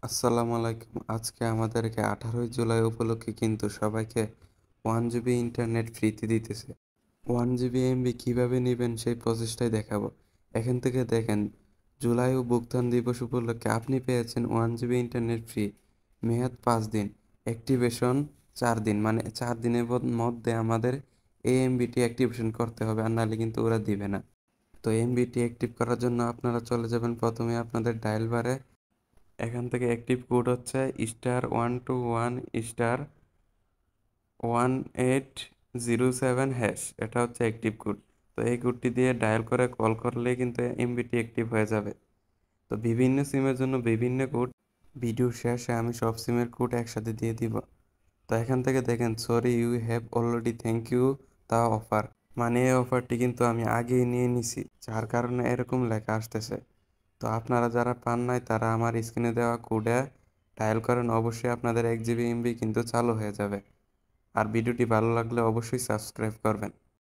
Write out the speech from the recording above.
আসসালামু আলাইকুম। আজকে আমাদেরকে 18ই জুলাই উপলক্ষে কিন্তু সবাইকে 1 জিবি ইন্টারনেট ফ্রিতে দিতেছে। 1 জিবি এমবি কিভাবে নিবেন সেই প্রসেসটাই দেখাবো। এখান থেকে দেখেন জুলাই ও ভুগতান দিবস উপলক্ষে আপনি পেয়েছেন 1 জিবি ইন্টারনেট ফ্রি। মেয়াদ 5 দিন। অ্যাক্টিভেশন 4 দিন। মানে 4 দিনের মধ্যে আমাদের এই এমবিটি অ্যাক্টিভেশন করতে হবে আর নাহলে কিন্তু ওরা দিবে না। তো এমবিটি অ্যাক্টিভ করার জন্য আপনারা চলে যাবেন প্রথমে আপনাদের ডায়াল বারে। এখান থেকে অ্যাক্টিভ কোড হচ্ছে *121 *1807#। এটা হচ্ছে অ্যাক্টিভ কোড। তো এই কোডটি দিয়ে ডায়াল করে কল করলেই কিন্তু এমবিটি অ্যাক্টিভ হয়ে যাবে। তো বিভিন্ন সিমের জন্য বিভিন্ন কোড, ভিডিও শেষে আমি সব সিমের কোড একসাথে দিয়ে দিব। তো এখান থেকে দেখেন sorry you have already thank you তা অফার, মানে এই অফারটি কিন্তু আমি আগেই নিয়ে নিছি, যার কারণে এরকম লেখা আসতেছে। তো আপনারা যারা পান নাই তারা আমার স্ক্রিনে দেওয়া কোডে ডায়াল করেন, অবশ্যই আপনাদের 1 জিবি এমবি কিন্তু চালু হয়ে যাবে। আর ভিডিওটি ভালো লাগলে অবশ্যই সাবস্ক্রাইব করবেন।